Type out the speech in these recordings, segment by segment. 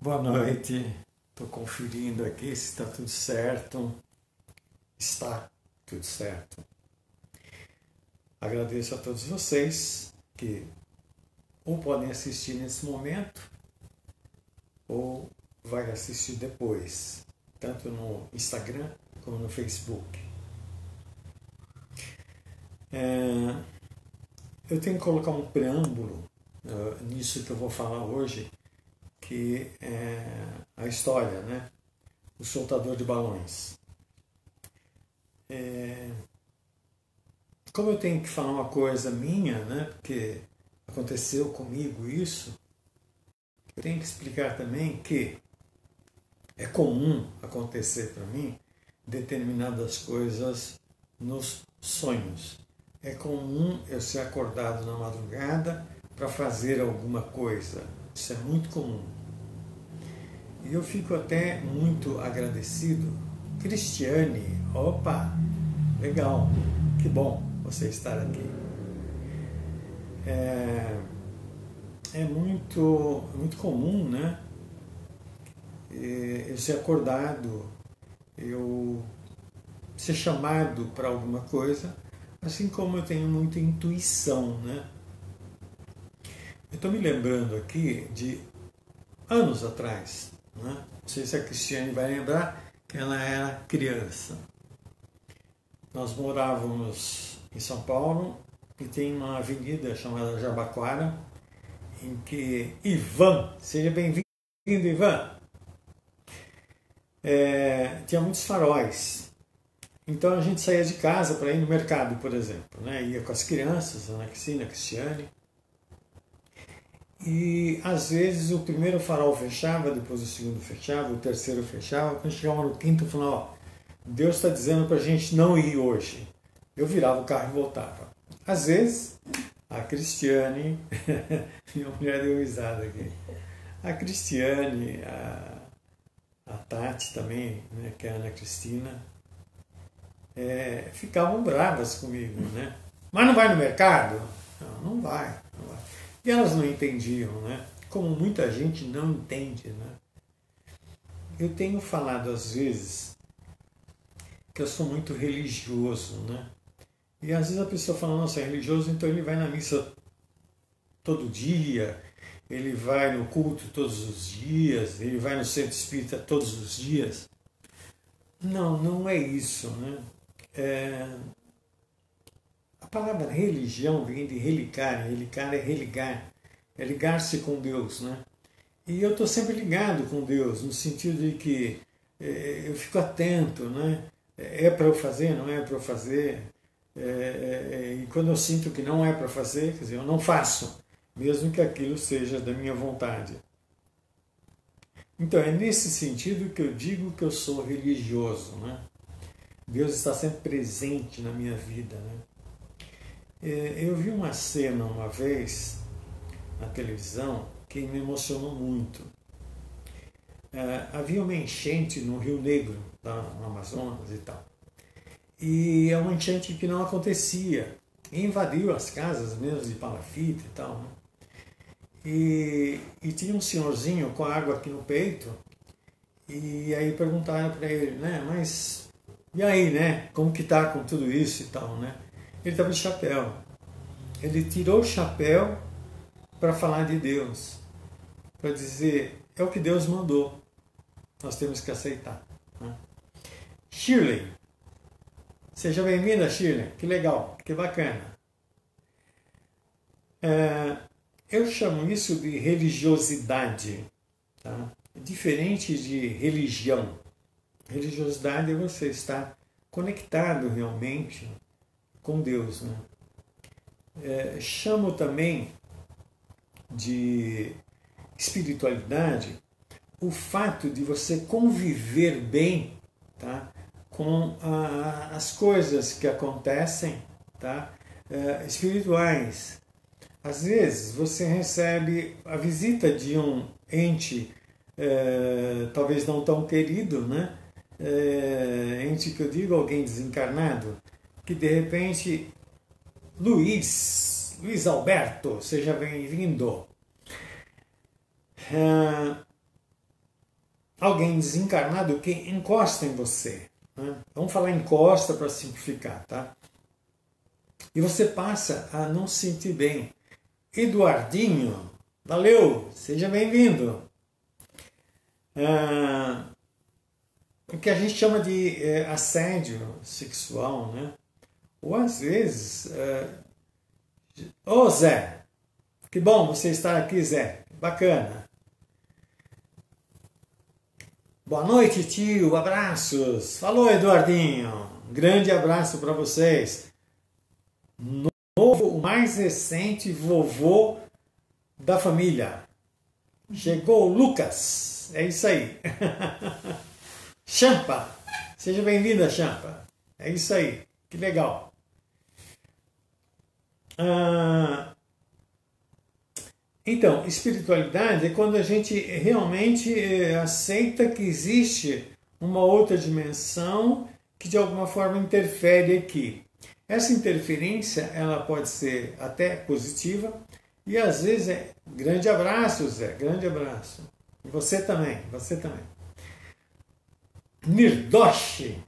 Boa noite, estou conferindo aqui se está tudo certo. Está tudo certo. Agradeço a todos vocês que ou podem assistir nesse momento ou vai assistir depois, tanto no Instagram como no Facebook. Eu tenho que colocar um preâmbulo nisso que eu vou falar hoje, que é a história, né? O soltador de balões. Como eu tenho que falar uma coisa minha, né? Porque aconteceu comigo isso, eu tenho que explicar também que é comum acontecer para mim determinadas coisas nos sonhos. É comum eu ser acordado na madrugada para fazer alguma coisa. Isso é muito comum. E eu fico até muito agradecido. Cristiane, opa, legal, que bom você estar aqui. É muito comum, né? Eu ser acordado, eu ser chamado para alguma coisa, assim como eu tenho muita intuição, né? Eu estou me lembrando aqui de anos atrás, né? Não sei se a Cristiane vai lembrar que ela era criança. Nós morávamos em São Paulo e tem uma avenida chamada Jabaquara, em que Ivan, seja bem-vindo, Ivan, tinha muitos faróis. Então a gente saía de casa para ir no mercado, por exemplo, né? Ia com as crianças, a Ana Cristina, a Cristiane. E às vezes o primeiro farol fechava, depois o segundo fechava, o terceiro fechava. Quando chegava no quinto, eu falava: ó, Deus está dizendo para a gente não ir hoje. Eu virava o carro e voltava. Às vezes, a Cristiane, minha mulher deu risada aqui, a Cristiane, a Tati também, né, que é a Ana Cristina, ficavam bravas comigo, né? Mas não vai no mercado? Não vai. E elas não entendiam, né? Como muita gente não entende, né? Eu tenho falado às vezes que eu sou muito religioso, né? E às vezes a pessoa fala: nossa, é religioso, então ele vai na missa todo dia, ele vai no culto todos os dias, ele vai no centro espírita todos os dias. Não, não é isso, né? A palavra religião vem de relicar é religar, é ligar-se com Deus, né? E eu estou sempre ligado com Deus, no sentido de que eu fico atento, né? É para eu fazer, não é para eu fazer? E quando eu sinto que não é para fazer, quer dizer, eu não faço, mesmo que aquilo seja da minha vontade. Então é nesse sentido que eu digo que eu sou religioso, né? Deus está sempre presente na minha vida, né? Eu vi uma cena uma vez na televisão que me emocionou muito. Havia uma enchente no Rio Negro, no Amazonas e tal. E é uma enchente que não acontecia. E invadiu as casas mesmo de palafita e tal. Né? E tinha um senhorzinho com água aqui no peito. E aí perguntaram para ele, né? Mas e aí, né? Como que tá com tudo isso e tal, né? Ele estava de chapéu. Ele tirou o chapéu para falar de Deus. Para dizer, é o que Deus mandou. Nós temos que aceitar. Né? Shirley. Seja bem-vinda, Shirley. Que legal, que bacana. Eu chamo isso de religiosidade. Tá? Diferente de religião. Religiosidade é você estar conectado realmente com Deus. Né? Chamo também de espiritualidade o fato de você conviver bem, tá, com as coisas que acontecem, tá, espirituais. Às vezes você recebe a visita de um ente talvez não tão querido, né? Ente que eu digo, alguém desencarnado, que de repente, Luiz Alberto, seja bem-vindo. alguém desencarnado que encosta em você. Né? Vamos falar encosta para simplificar, tá? E você passa a não se sentir bem. Eduardinho, valeu, seja bem-vindo. O que a gente chama de assédio sexual, né? Ou às vezes... Ô Zé, que bom você estar aqui, Zé, bacana. Boa noite, tio, abraços. Falou, Eduardinho, grande abraço para vocês. O mais recente vovô da família. Chegou o Lucas. É isso aí. Champa. Seja bem-vinda, Champa. É isso aí. Que legal. Então, espiritualidade é quando a gente realmente aceita que existe uma outra dimensão que de alguma forma interfere aqui. Essa interferência ela pode ser até positiva e às vezes é grande abraço, Zé, grande abraço. E você também, você também. Nirdoshi,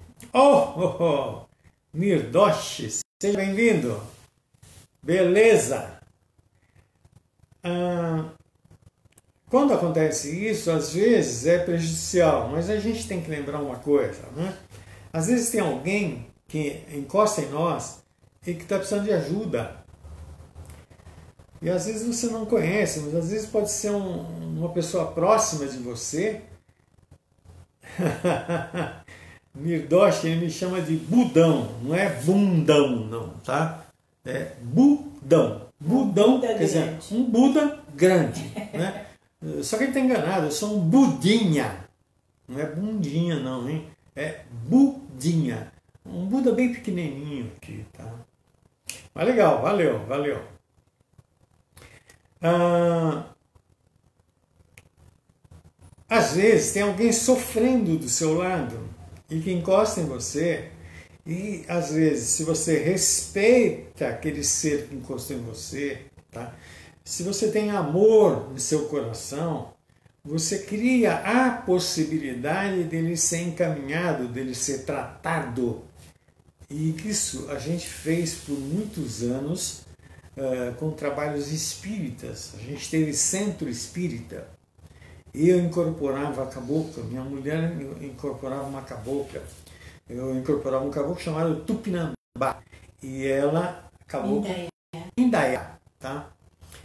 Nirdoshi, seja bem-vindo. Beleza. Quando acontece isso, às vezes é prejudicial, mas a gente tem que lembrar uma coisa, né? Às vezes tem alguém que encosta em nós e que está precisando de ajuda. E às vezes você não conhece, mas às vezes pode ser uma pessoa próxima de você. Nirdoshi, ele me chama de Budão, não é bundão, não, tá? É Budão. Budão, quer dizer, um Buda grande, né? Só que ele está enganado, eu sou um Budinha. Não é bundinha, não, hein? É Budinha. Um Buda bem pequenininho aqui, tá? Mas legal, valeu, valeu. Às vezes tem alguém sofrendo do seu lado e que encosta em você e às vezes se você respeita aquele ser que encostou em você, tá? Se você tem amor no seu coração, você cria a possibilidade dele ser encaminhado, dele ser tratado. E isso a gente fez por muitos anos com trabalhos espíritas. A gente teve centro espírita. Eu incorporava a cabocla, minha mulher incorporava uma cabocla. Eu incorporava um caboclo chamado Tupinambá. E ela acabou Indaiá, tá?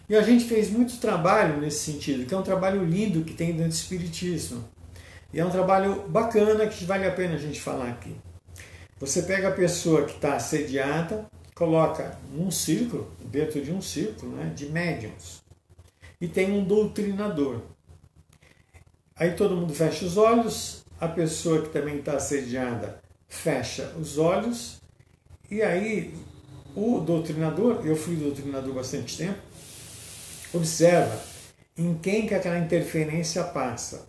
E a gente fez muito trabalho nesse sentido, que é um trabalho lindo que tem dentro do Espiritismo. E é um trabalho bacana que vale a pena a gente falar aqui. Você pega a pessoa que está assediada, coloca num círculo, dentro de um círculo, né, de médiuns, e tem um doutrinador. Aí todo mundo fecha os olhos, a pessoa que também está assediada fecha os olhos, e aí o doutrinador, eu fui doutrinador bastante tempo, observa em quem que aquela interferência passa.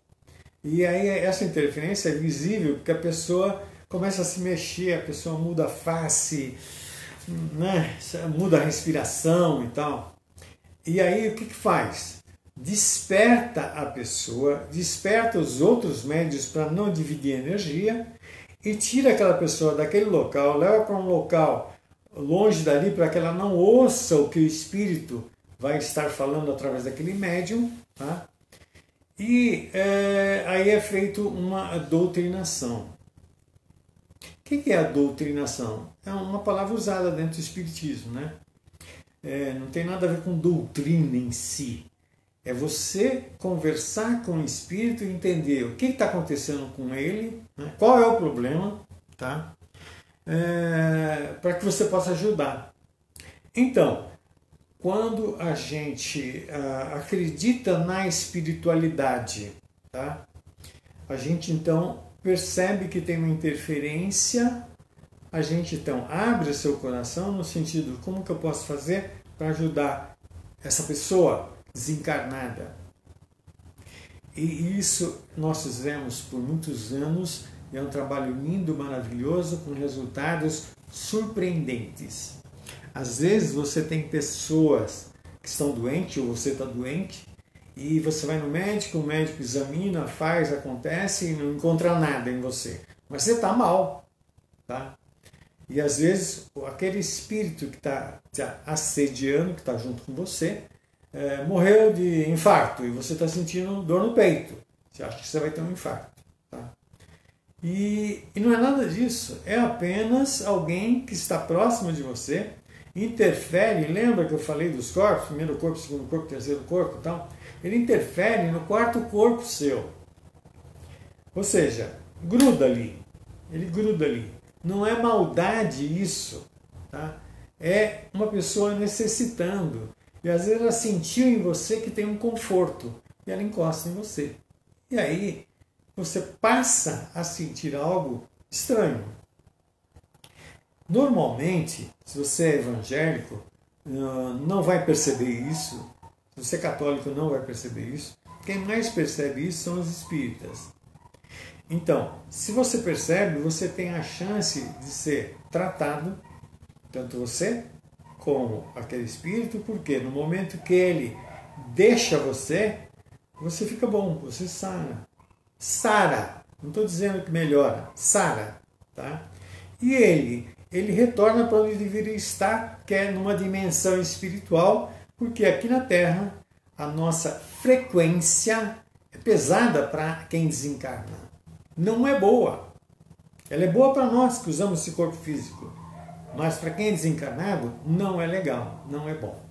E aí essa interferência é visível porque a pessoa começa a se mexer, a pessoa muda a face, né? Muda a respiração e tal. E aí o que faz? Desperta a pessoa, desperta os outros médios para não dividir energia e tira aquela pessoa daquele local, leva para um local longe dali para que ela não ouça o que o espírito vai estar falando através daquele médium, tá? E aí é feito uma doutrinação. O que é a doutrinação? É uma palavra usada dentro do Espiritismo, né? Não tem nada a ver com doutrina em si. É você conversar com o espírito e entender o que está acontecendo com ele, né? Qual é o problema, tá? Para que você possa ajudar. Então, quando a gente acredita na espiritualidade, tá? A gente então percebe que tem uma interferência, a gente então abre o seu coração no sentido, como que eu posso fazer para ajudar essa pessoa desencarnada? E isso nós fizemos por muitos anos, e é um trabalho lindo, maravilhoso, com resultados surpreendentes. Às vezes você tem pessoas que estão doentes, ou você está doente, e você vai no médico, o médico examina, faz, acontece e não encontra nada em você. Mas você está mal, tá? E às vezes aquele espírito que está te assediando, que está junto com você, morreu de infarto e você está sentindo dor no peito. Você acha que você vai ter um infarto. Tá? E não é nada disso, é apenas alguém que está próximo de você, interfere, lembra que eu falei dos corpos, primeiro corpo, segundo corpo, terceiro corpo e tal? Ele interfere no quarto corpo seu. Ou seja, gruda ali, ele gruda ali. Não é maldade isso, tá? É uma pessoa necessitando. E às vezes ela sentiu em você que tem um conforto e ela encosta em você. E aí você passa a sentir algo estranho. Normalmente, se você é evangélico, não vai perceber isso. Se você é católico, não vai perceber isso. Quem mais percebe isso são os espíritas. Então, se você percebe, você tem a chance de ser tratado, tanto você como aquele espírito, porque no momento que ele deixa você, você fica bom, você sara. Sara, não estou dizendo que melhora, sara. Tá? E ele retorna para onde deveria estar, que é numa dimensão espiritual, porque aqui na Terra a nossa frequência é pesada para quem desencarna. Não é boa. Ela é boa para nós que usamos esse corpo físico. Mas para quem é desencarnado, não é legal, não é bom.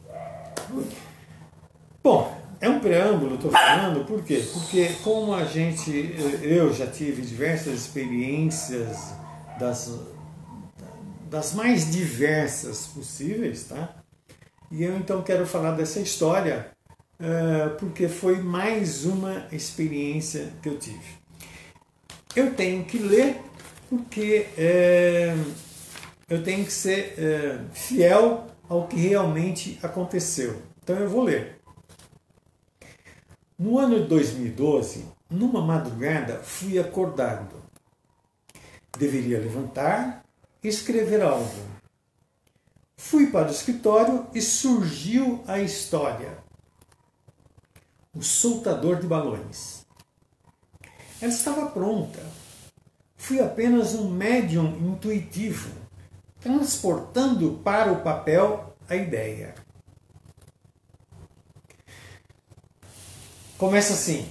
Bom, é um preâmbulo, estou falando, por quê? Porque como eu já tive diversas experiências das mais diversas possíveis, tá? E eu então quero falar dessa história porque foi mais uma experiência que eu tive. Eu tenho que ler porque eu tenho que ser fiel ao que realmente aconteceu. Então eu vou ler. No ano de 2012, numa madrugada, fui acordado. Deveria levantar e escrever algo. Fui para o escritório e surgiu a história. O soltador de balões. Ela estava pronta. Fui apenas um médium intuitivo, transportando para o papel a ideia. Começa assim.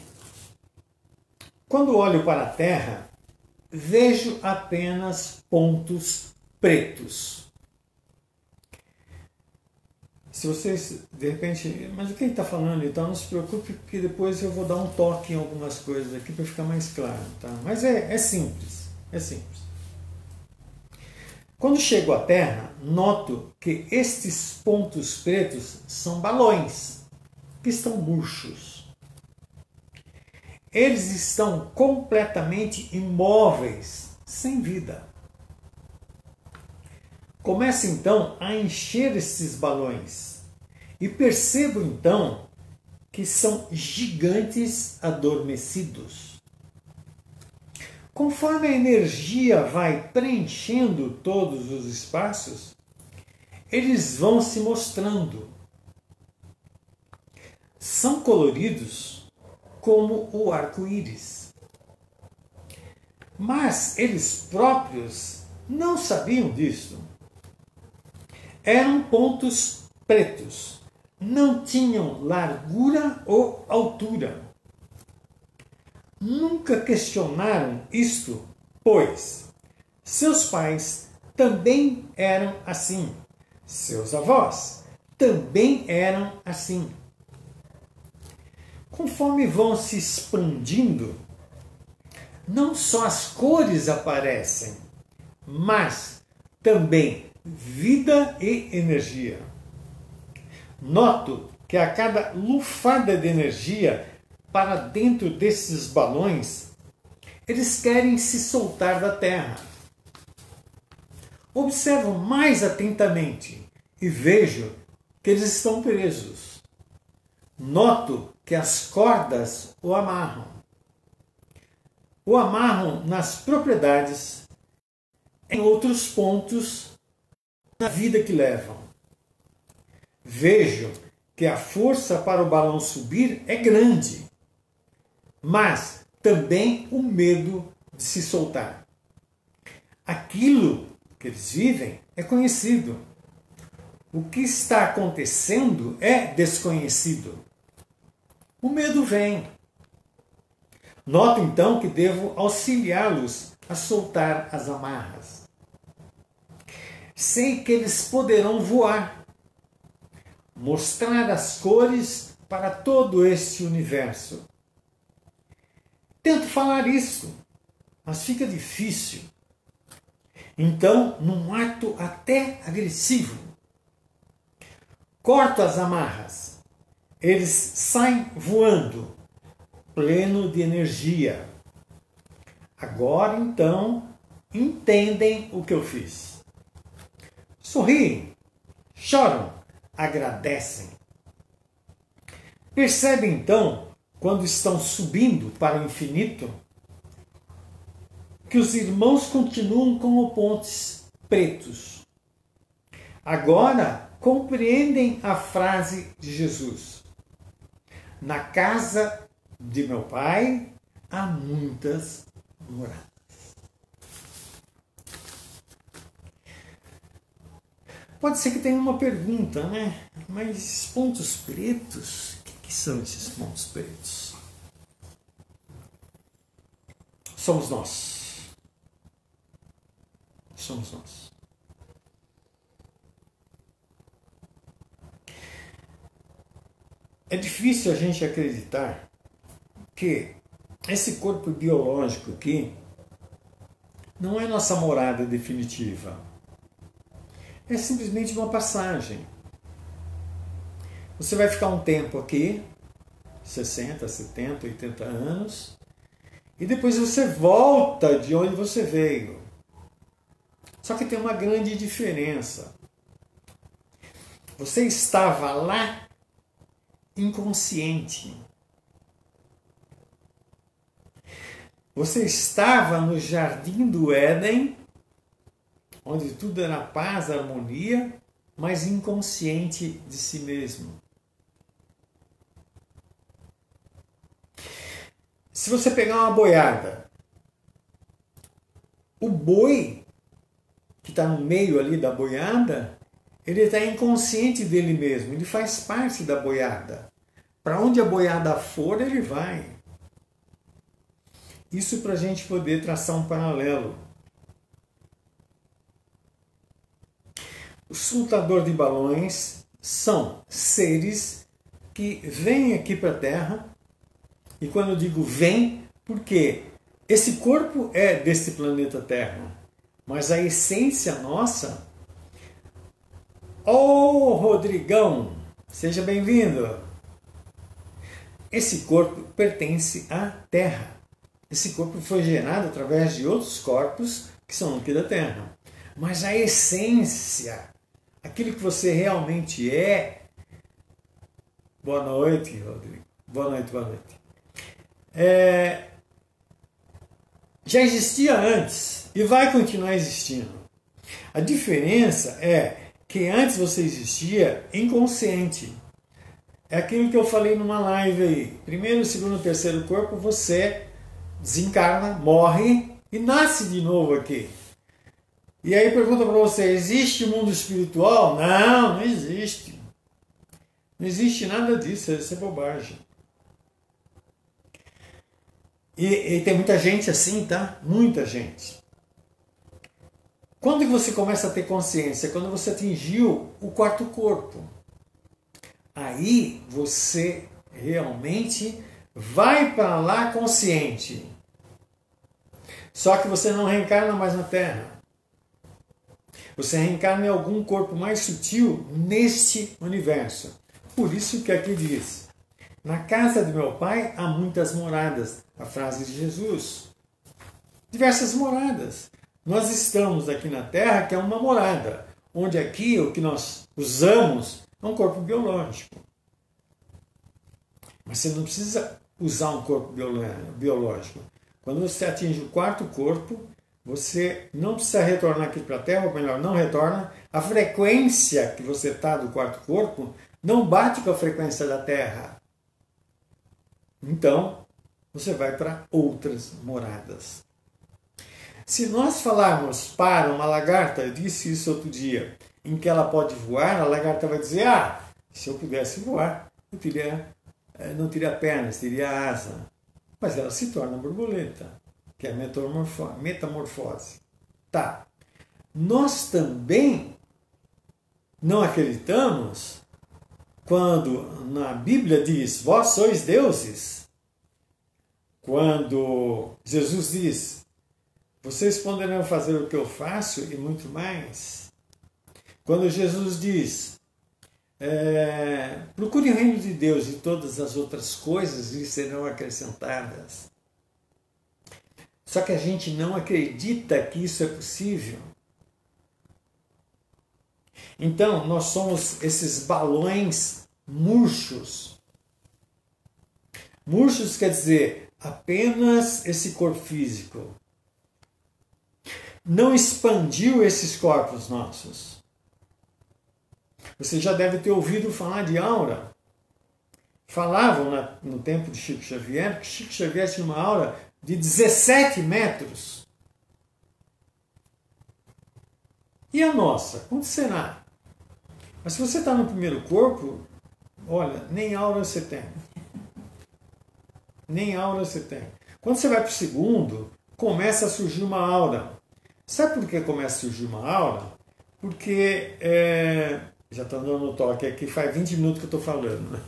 Quando olho para a Terra, vejo apenas pontos pretos. Se vocês, de repente, mas o que ele está falando? Então não se preocupe, porque depois eu vou dar um toque em algumas coisas aqui para ficar mais claro. Tá? Mas é simples, é simples. Quando chego à Terra, noto que estes pontos pretos são balões, que estão murchos. Eles estão completamente imóveis, sem vida. Começo então a encher esses balões e percebo então que são gigantes adormecidos. Conforme a energia vai preenchendo todos os espaços, eles vão se mostrando. São coloridos como o arco-íris. Mas eles próprios não sabiam disso. Eram pontos pretos, não tinham largura ou altura. Nunca questionaram isto, pois seus pais também eram assim, seus avós também eram assim. Conforme vão se expandindo, não só as cores aparecem, mas também vida e energia. Noto que a cada lufada de energia para dentro desses balões, eles querem se soltar da Terra. Observo mais atentamente e vejo que eles estão presos. Noto que as cordas o amarram. O amarram nas propriedades, em outros pontos na vida que levam. Vejo que a força para o balão subir é grande, mas também o medo de se soltar. Aquilo que eles vivem é conhecido. O que está acontecendo é desconhecido. O medo vem. Noto então que devo auxiliá-los a soltar as amarras. Sei que eles poderão voar, mostrar as cores para todo este universo. Tento falar isso, mas fica difícil. Então, num ato até agressivo, corto as amarras. Eles saem voando, pleno de energia. Agora, então, entendem o que eu fiz. Sorriem, choram, agradecem. Percebem, então, quando estão subindo para o infinito, que os irmãos continuam como pontes pretos. Agora compreendem a frase de Jesus: na casa de meu Pai há muitas moradas. Pode ser que tenha uma pergunta, né? Mas pontos pretos? O que são esses pontos pretos? Somos nós. Somos nós. É difícil a gente acreditar que esse corpo biológico aqui não é nossa morada definitiva. É simplesmente uma passagem. Você vai ficar um tempo aqui, 60, 70, 80 anos, e depois você volta de onde você veio. Só que tem uma grande diferença. Você estava lá inconsciente. Você estava no jardim do Éden, onde tudo era paz, harmonia, mas inconsciente de si mesmo. Se você pegar uma boiada, o boi que está no meio ali da boiada, ele está inconsciente dele mesmo, ele faz parte da boiada. Para onde a boiada for, ele vai. Isso para a gente poder traçar um paralelo. O soltador de balões são seres que vêm aqui para a Terra, e quando eu digo vem, porque esse corpo é desse planeta Terra, mas a essência nossa... Oh, Rodrigão, seja bem-vindo! Esse corpo pertence à Terra. Esse corpo foi gerado através de outros corpos que são aqui da Terra. Mas a essência, aquilo que você realmente é... Boa noite, Rodrigo. Boa noite, boa noite. Já existia antes e vai continuar existindo. A diferença é que antes você existia inconsciente. É aquilo que eu falei numa live aí. Primeiro, segundo, terceiro corpo, você desencarna, morre e nasce de novo aqui. E aí pergunta para você, existe mundo espiritual? Não, não existe. Não existe nada disso, isso é bobagem. E tem muita gente assim, tá? Muita gente. Quando você começa a ter consciência? Quando você atingiu o quarto corpo. Aí você realmente vai para lá consciente. Só que você não reencarna mais na Terra. Você reencarna em algum corpo mais sutil neste universo. Por isso que aqui diz: na casa de meu Pai há muitas moradas. A frase de Jesus. Diversas moradas. Nós estamos aqui na Terra, que é uma morada, onde aqui o que nós usamos é um corpo biológico. Mas você não precisa usar um corpo biológico. Quando você atinge o quarto corpo, você não precisa retornar aqui para a Terra, ou melhor, não retorna. A frequência que você está do quarto corpo não bate com a frequência da Terra. Então, você vai para outras moradas. Se nós falarmos para uma lagarta, eu disse isso outro dia, em que ela pode voar, a lagarta vai dizer, se eu pudesse voar, eu não teria pernas, teria asa. Mas ela se torna borboleta, que é a metamorfose. Tá. Nós também não acreditamos quando na Bíblia diz, vós sois deuses. Quando Jesus diz, vocês poderão fazer o que eu faço e muito mais. Quando Jesus diz, procure o reino de Deus e todas as outras coisas lhe serão acrescentadas. Só que a gente não acredita que isso é possível. Então, nós somos esses balões murchos. Murchos quer dizer apenas esse corpo físico. Não expandiu esses corpos nossos. Você já deve ter ouvido falar de aura. Falavam no tempo de Chico Xavier que Chico Xavier tinha uma aura de 17 metros. E a nossa? Quanto será? Mas se você está no primeiro corpo, olha, nem aura você tem. Nem aura você tem. Quando você vai para o segundo, começa a surgir uma aura. Sabe por que começa a surgir uma aura? Porque, já estou dando um toque aqui, faz 20 minutos que eu estou falando.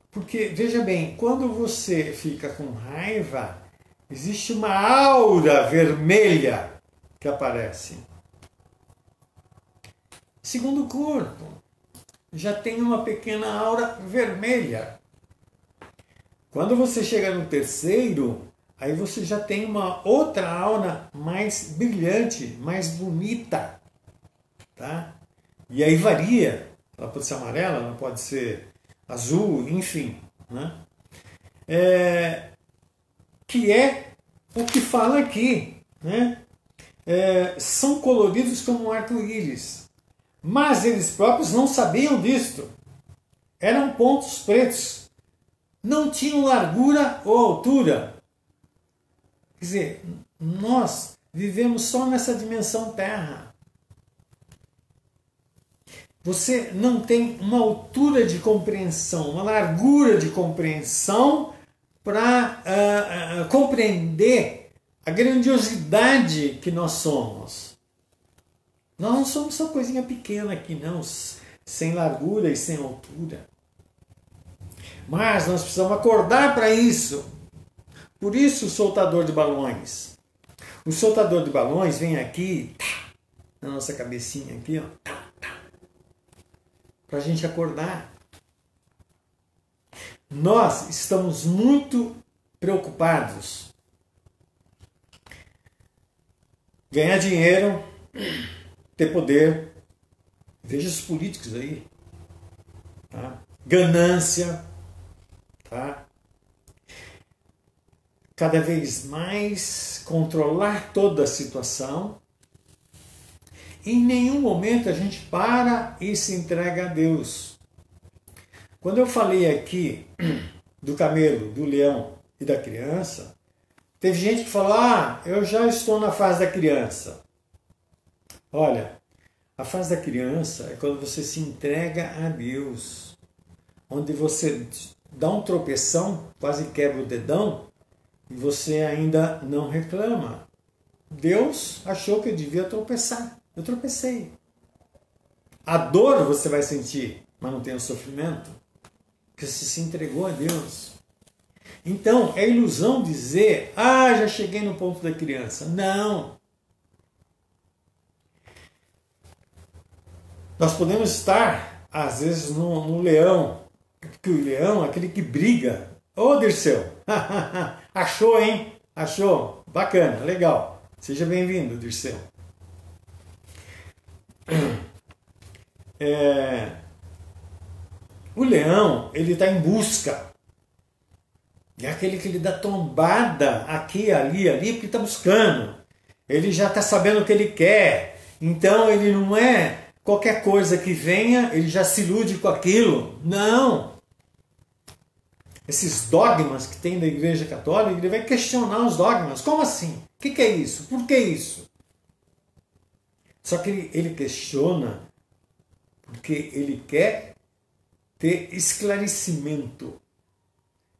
Porque, veja bem, quando você fica com raiva, existe uma aura vermelha que aparece. Segundo corpo, já tem uma pequena aura vermelha. Quando você chega no terceiro, aí você já tem uma outra aura mais brilhante, mais bonita. Tá? E aí varia. Ela pode ser amarela, ela pode ser azul, enfim. Né? Que é o que fala aqui. Né? São coloridos como um arco-íris. Mas eles próprios não sabiam disto. Eram pontos pretos. Não tinham largura ou altura. Quer dizer, nós vivemos só nessa dimensão terra. Você não tem uma altura de compreensão, uma largura de compreensão para compreender a grandiosidade que nós somos. Nós não somos só coisinha pequena aqui, não, sem largura e sem altura. Mas nós precisamos acordar para isso. Por isso o soltador de balões. O soltador de balões vem aqui, na nossa cabecinha aqui, para a gente acordar. Nós estamos muito preocupados. Ganhar dinheiro, ter poder. Veja os políticos aí. Tá? Ganância. Tá? Cada vez mais controlar toda a situação. Em nenhum momento a gente para e se entrega a Deus. Quando eu falei aqui do camelo, do leão e da criança, teve gente que falou, eu já estou na fase da criança. Olha, a fase da criança é quando você se entrega a Deus, onde você dá um tropeção, quase quebra o dedão, e você ainda não reclama. Deus achou que eu devia tropeçar. Eu tropecei. A dor você vai sentir, mas não tem o sofrimento, porque você se entregou a Deus. Então, é ilusão dizer, já cheguei no ponto da criança. Não. Nós podemos estar, às vezes, no leão, porque o leão é aquele que briga. Ô, Dirceu, achou, hein? Achou? Bacana, legal. Seja bem-vindo, Dirceu. O leão, ele está em busca. É aquele que ele dá tombada aqui, ali, porque está buscando. Ele já está sabendo o que ele quer. Então ele não é qualquer coisa que venha, ele já se ilude com aquilo. Não! Esses dogmas que tem da Igreja Católica, ele vai questionar os dogmas. Como assim? O que é isso? Por que isso? Só que ele questiona porque ele quer ter esclarecimento.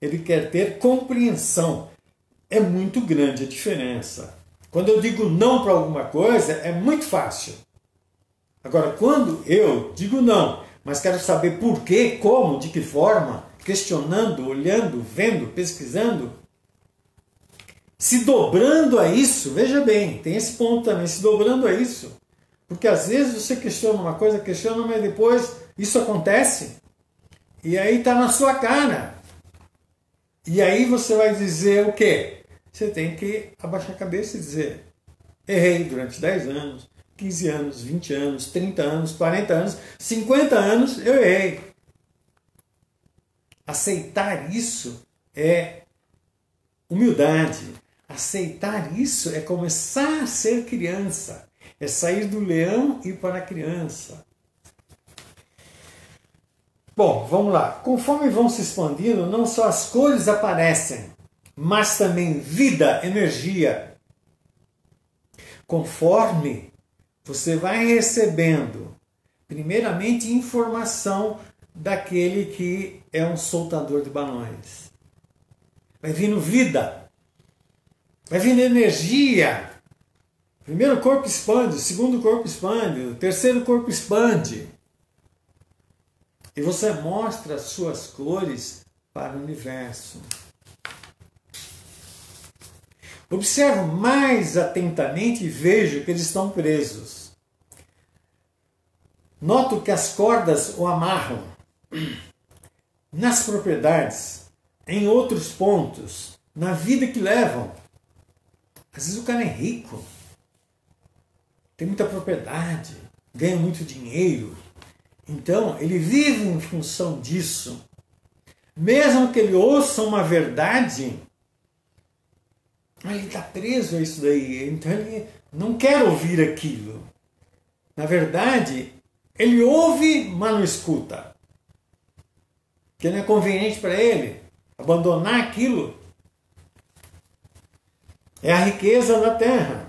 Ele quer ter compreensão. É muito grande a diferença. Quando eu digo não para alguma coisa, é muito fácil. Agora, quando eu digo não, mas quero saber por quê, como, de que forma, questionando, olhando, vendo, pesquisando, se dobrando a isso, veja bem, tem esse ponto também, se dobrando a isso. Porque às vezes você questiona uma coisa, questiona, mas depois isso acontece, e aí está na sua cara. E aí você vai dizer o quê? Você tem que abaixar a cabeça e dizer: errei durante 10 anos, 15 anos, 20 anos, 30 anos, 40 anos, 50 anos, eu errei. Aceitar isso é humildade. Aceitar isso é começar a ser criança. É sair do leão e ir para a criança. Bom, vamos lá. Conforme vão se expandindo, não só as cores aparecem, mas também vida, energia. Conforme você vai recebendo, primeiramente, informação daquele que é um soltador de balões. Vai vindo vida, vai vindo energia. Primeiro o corpo expande, o segundo corpo expande, o terceiro corpo expande. E você mostra as suas cores para o universo. Observo mais atentamente e vejo que eles estão presos. Noto que as cordas o amarram nas propriedades, em outros pontos, na vida que levam. Às vezes o cara é rico, tem muita propriedade, ganha muito dinheiro. Então, ele vive em função disso. Mesmo que ele ouça uma verdade, ele está preso a isso daí. Então, ele não quer ouvir aquilo. Na verdade, ele ouve, mas não escuta. Porque não é conveniente para ele abandonar aquilo. É a riqueza da terra.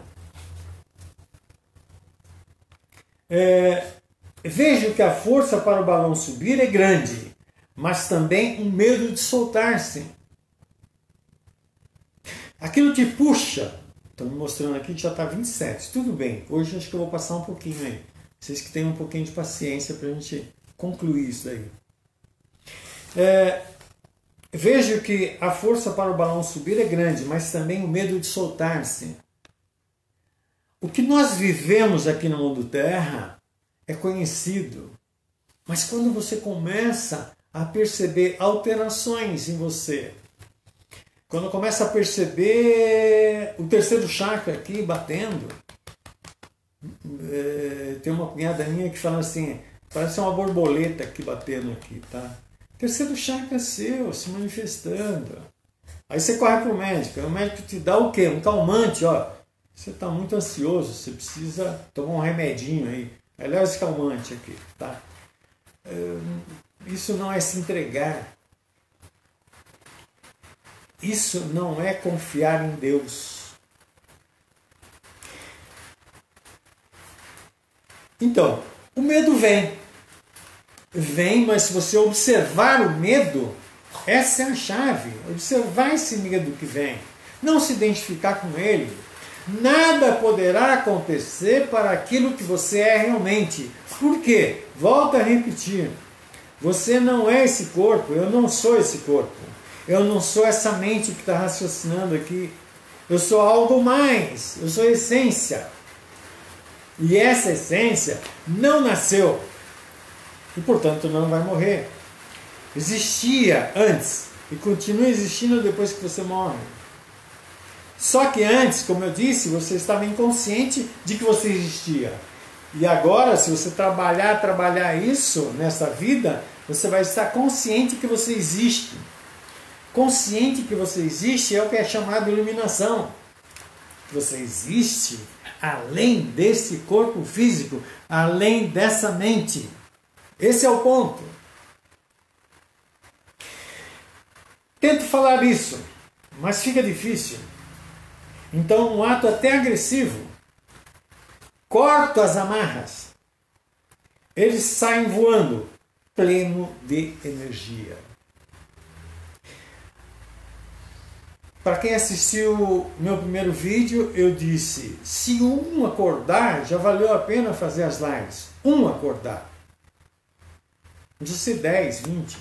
Vejo que a força para o balão subir é grande, mas também um medo de soltar-se. Aquilo te puxa. Estou me mostrando aqui que já está 27. Tudo bem, hoje acho que eu vou passar um pouquinho aí. Vocês que tenham um pouquinho de paciência para a gente concluir isso daí. Vejo que a força para o balão subir é grande, mas também o medo de soltar-se. O que nós vivemos aqui no mundo Terra é conhecido, mas quando você começa a perceber alterações em você, quando começa a perceber o terceiro chakra aqui batendo, tem uma cunhada minha que fala assim, parece uma borboleta aqui batendo aqui, tá? Terceiro chakra seu, se manifestando. Aí você corre para o médico te dá o quê? Um calmante, ó. Você está muito ansioso, você precisa tomar um remedinho aí. Leva esse calmante aqui, tá? Isso não é se entregar. Isso não é confiar em Deus. Então, o medo vem. Vem, mas se você observar o medo, essa é a chave. Observar esse medo que vem. Não se identificar com ele. Nada poderá acontecer para aquilo que você é realmente. Por quê? Volto a repetir. Você não é esse corpo, eu não sou esse corpo. Eu não sou essa mente que está raciocinando aqui. Eu sou algo mais, eu sou essência. E essa essência não nasceu. E, portanto, não vai morrer. Existia antes e continua existindo depois que você morre. Só que antes, como eu disse, você estava inconsciente de que você existia. E agora, se você trabalhar isso nessa vida, você vai estar consciente que você existe. Consciente que você existe é o que é chamado de iluminação. Você existe além desse corpo físico, além dessa mente. Esse é o ponto. Tento falar isso, mas fica difícil. Então, um ato até agressivo, corto as amarras, eles saem voando, pleno de energia. Para quem assistiu meu primeiro vídeo, eu disse, se um acordar, já valeu a pena fazer as lives. Um acordar. Não precisa ser 10, 20.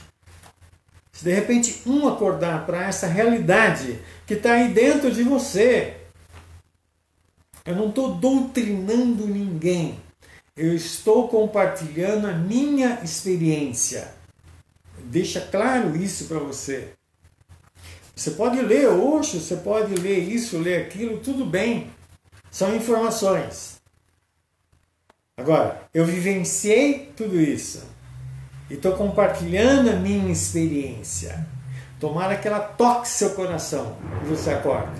Se de repente um acordar para essa realidade que está aí dentro de você, eu não estou doutrinando ninguém, eu estou compartilhando a minha experiência. Deixa claro isso para você. Você pode ler Osho, você pode ler isso, ler aquilo, tudo bem. São informações. Agora, eu vivenciei tudo isso. E estou compartilhando a minha experiência. Tomara que ela toque seu coração e você acorde.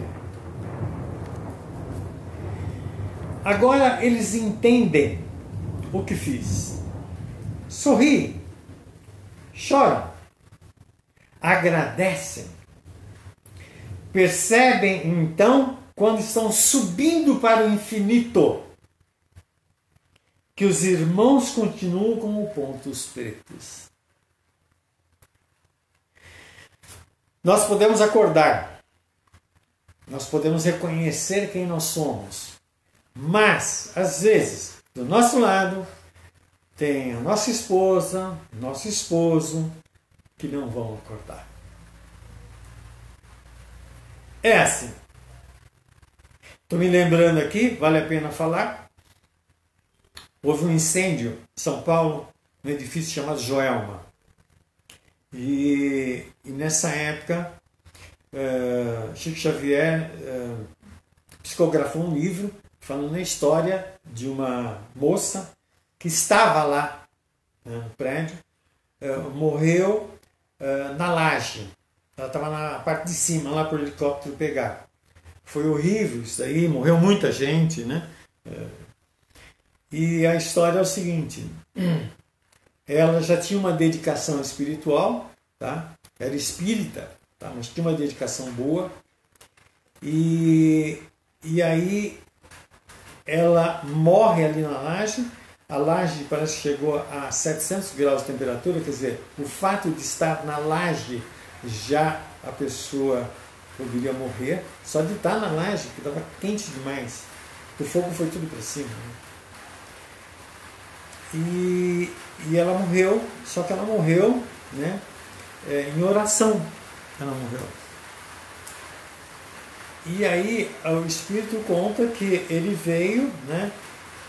Agora eles entendem o que fiz. Sorri, choram, agradecem. Percebem então, quando estão subindo para o infinito, que os irmãos continuam como pontos pretos. Nós podemos acordar, nós podemos reconhecer quem nós somos, mas, às vezes, do nosso lado, tem a nossa esposa, nosso esposo, que não vão acordar. É assim. Estou me lembrando aqui, vale a pena falar, houve um incêndio em São Paulo, num edifício chamado Joelma. E nessa época, Chico Xavier psicografou um livro falando a história de uma moça que estava lá no prédio, morreu na laje. Ela estava na parte de cima, lá para o helicóptero pegar. Foi horrível isso daí, morreu muita gente, né? E a história é o seguinte, ela já tinha uma dedicação espiritual, tá? Era espírita, tá? Mas tinha uma dedicação boa, e aí ela morre ali na laje. A laje parece que chegou a 700 graus de temperatura, quer dizer, o fato de estar na laje, já a pessoa poderia morrer, só de estar na laje, que estava quente demais, o fogo foi tudo para cima, né? E ela morreu, só que ela morreu, né, em oração, ela morreu. E aí o Espírito conta que ele veio, né,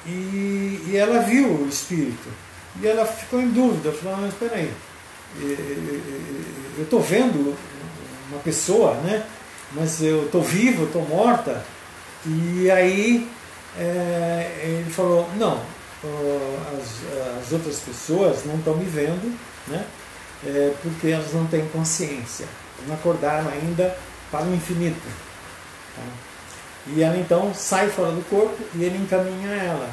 e ela viu o Espírito. E ela ficou em dúvida, falou, mas espera aí, eu estou vendo uma pessoa, né, mas eu estou vivo, eu estou morta. E aí ele falou, não, as outras pessoas não estão me vendo, né? Porque elas não têm consciência, não acordaram ainda para o infinito. Tá? E ela então sai fora do corpo e ele encaminha ela.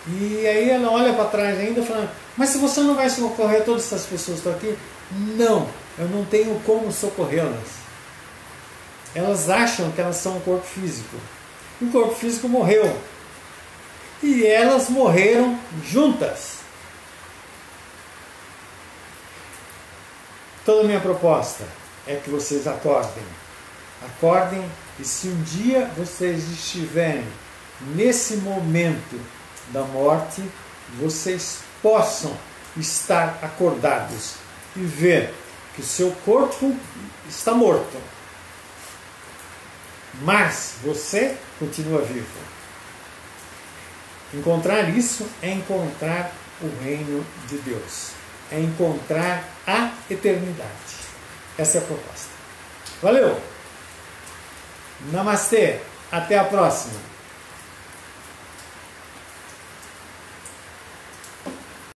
E aí ela olha para trás ainda falando, mas se você não vai socorrer todas essas pessoas que estão aqui? Não, eu não tenho como socorrê-las. Elas acham que elas são um corpo físico. O corpo físico morreu. E elas morreram juntas. Toda a minha proposta é que vocês acordem. Acordem, e se um dia vocês estiverem nesse momento da morte, vocês possam estar acordados e ver que o seu corpo está morto, mas você continua vivo. Encontrar isso é encontrar o reino de Deus, é encontrar a eternidade. Essa é a proposta. Valeu! Namastê! Até a próxima!